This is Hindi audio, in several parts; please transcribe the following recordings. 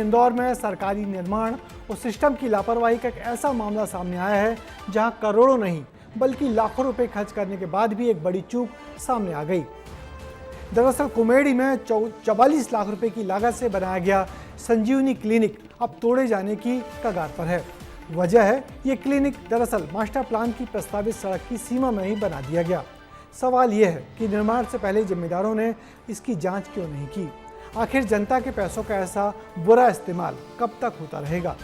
इंदौर में सरकारी निर्माण और सिस्टम की लापरवाही का एक ऐसा मामला सामने आया है जहां करोड़ों नहीं बल्कि लाखों रुपए खर्च करने के बाद भी एक बड़ी चूक सामने आ गई। दरअसल कुमेड़ी में 44 लाख रुपए की लागत से बनाया गया संजीवनी क्लिनिक अब तोड़े जाने की कगार पर है। वजह है ये क्लिनिक दरअसल मास्टर प्लान की प्रस्तावित सड़क की सीमा में ही बना दिया गया। सवाल यह है कि निर्माण से पहले जिम्मेदारों ने इसकी जांच क्यों नहीं की। आखिर जनता के पैसों का ऐसा बुरा इस्तेमाल कब तक होता रहेगा।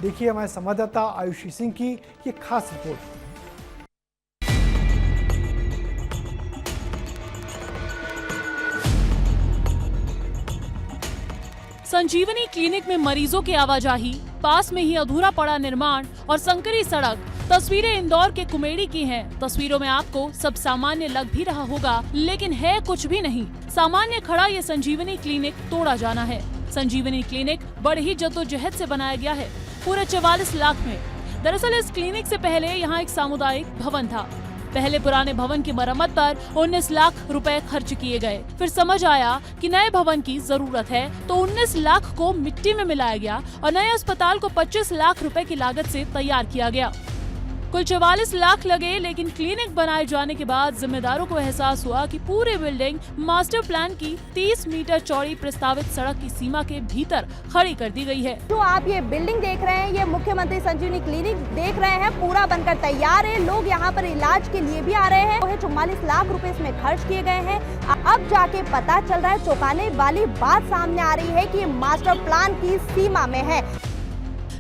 देखिए हमारे संवाददाता आयुषी सिंह की ये खास रिपोर्ट। संजीवनी क्लिनिक में मरीजों की आवाजाही, पास में ही अधूरा पड़ा निर्माण और संकरी सड़क। तस्वीरें इंदौर के कुमेड़ी की हैं। तस्वीरों में आपको सब सामान्य लग भी रहा होगा, लेकिन है कुछ भी नहीं। सामान्य खड़ा ये संजीवनी क्लिनिक तोड़ा जाना है। संजीवनी क्लिनिक बड़ी ही जद्दोजहद से बनाया गया है, पूरे 44 लाख में। दरअसल इस क्लिनिक से पहले यहाँ एक सामुदायिक भवन था। पहले पुराने भवन की मरम्मत पर 19 लाख रुपए खर्च किए गए। फिर समझ आया कि नए भवन की जरूरत है, तो 19 लाख को मिट्टी में मिलाया गया और नए अस्पताल को 25 लाख रुपए की लागत से तैयार किया गया। कुल 44 लाख लगे, लेकिन क्लिनिक बनाए जाने के बाद जिम्मेदारों को एहसास हुआ कि पूरी बिल्डिंग मास्टर प्लान की 30 मीटर चौड़ी प्रस्तावित सड़क की सीमा के भीतर खड़ी कर दी गई है। जो आप ये बिल्डिंग देख रहे हैं, ये मुख्यमंत्री संजीवनी क्लिनिक देख रहे हैं, पूरा बनकर तैयार है। लोग यहाँ पर इलाज के लिए भी आ रहे हैं। 44 लाख रुपए इसमें खर्च किए गए हैं। अब जाके पता चल रहा है, चौंकाने वाली बात सामने आ रही है कि मास्टर प्लान की सीमा में है।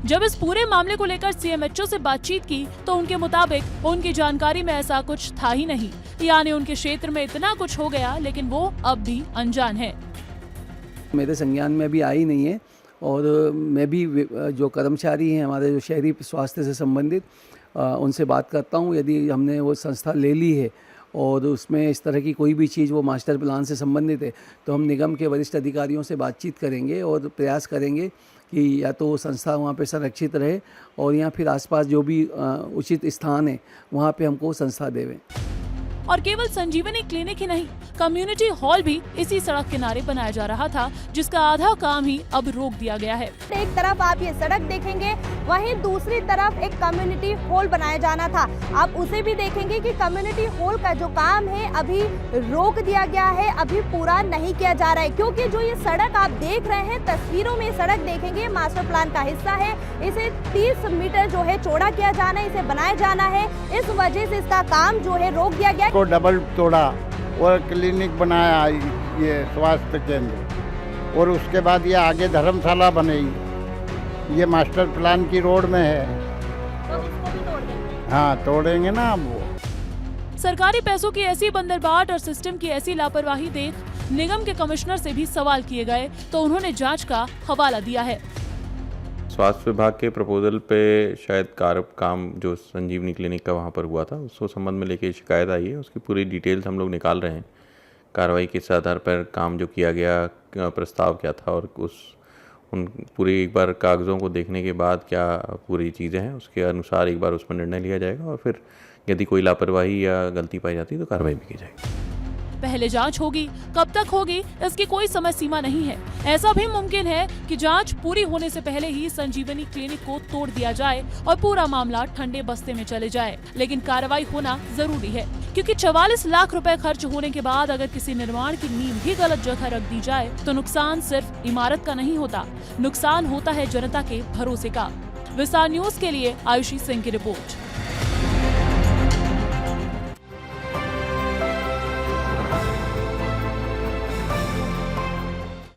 जब इस पूरे मामले को लेकर सीएमएचओ से बातचीत की तो उनके मुताबिक उनकी जानकारी में ऐसा कुछ था ही नहीं, यानी उनके क्षेत्र में इतना कुछ हो गया, लेकिन वो अब भी अनजान है। मेरे संज्ञान में अभी आई नहीं है और मैं भी जो कर्मचारी हैं हमारे जो शहरी स्वास्थ्य से संबंधित उनसे बात करता हूँ। यदि हमने वो संस्था ले ली है और उसमें इस तरह की कोई भी चीज़ वो मास्टर प्लान से संबंधित है, तो हम निगम के वरिष्ठ अधिकारियों से बातचीत करेंगे और प्रयास करेंगे कि या तो संस्था वहाँ पे संरक्षित रहे और या फिर आसपास जो भी उचित स्थान है वहाँ पे हमको संस्था देवें। और केवल संजीवनी क्लिनिक ही नहीं, कम्युनिटी हॉल भी इसी सड़क किनारे बनाया जा रहा था, जिसका आधा काम ही अब रोक दिया गया है। एक तरफ आप ये सड़क देखेंगे, वहीं दूसरी तरफ एक कम्युनिटी हॉल बनाया जाना था। आप उसे भी देखेंगे कि कम्युनिटी हॉल का जो काम है अभी रोक दिया गया है, अभी पूरा नहीं किया जा रहा है। क्योंकि जो ये सड़क आप देख रहे हैं, तस्वीरों में सड़क देखेंगे, मास्टर प्लान का हिस्सा है। इसे 30 मीटर जो है चौड़ा किया जाना है, इसे बनाया जाना है। इस वजह से इसका काम जो है रोक दिया गया। डबल तोड़ा और क्लिनिक बनाया, ये स्वास्थ्य केंद्र, और उसके बाद ये आगे धर्मशाला बनेगी। ये मास्टर प्लान की रोड में है, तो इसको भी तोड़ देंगे। हाँ तोड़ेंगे ना अब वो। सरकारी पैसों की ऐसी बंदरबाट और सिस्टम की ऐसी लापरवाही देख निगम के कमिश्नर से भी सवाल किए गए, तो उन्होंने जांच का हवाला दिया है। स्वास्थ्य विभाग के प्रपोजल पे शायद काम जो संजीवनी क्लिनिक का वहाँ पर हुआ था, उसको संबंध में लेके शिकायत आई है। उसकी पूरी डिटेल्स हम लोग निकाल रहे हैं। कार्रवाई किस आधार पर काम जो किया गया, प्रस्ताव क्या था, और उन पूरी एक बार कागज़ों को देखने के बाद क्या पूरी चीज़ें हैं, उसके अनुसार एक बार उसमें निर्णय लिया जाएगा और फिर यदि कोई लापरवाही या गलती पाई जाती है तो कार्रवाई भी की जाएगी। पहले जांच होगी, कब तक होगी इसकी कोई समय सीमा नहीं है। ऐसा भी मुमकिन है कि जांच पूरी होने से पहले ही संजीवनी क्लिनिक को तोड़ दिया जाए और पूरा मामला ठंडे बस्ते में चले जाए। लेकिन कार्रवाई होना जरूरी है, क्योंकि 44 लाख रुपए खर्च होने के बाद अगर किसी निर्माण की नींव भी गलत जगह रख दी जाए तो नुकसान सिर्फ इमारत का नहीं होता, नुकसान होता है जनता के भरोसे का। विस्तार न्यूज के लिए आयुषी सिंह की रिपोर्ट।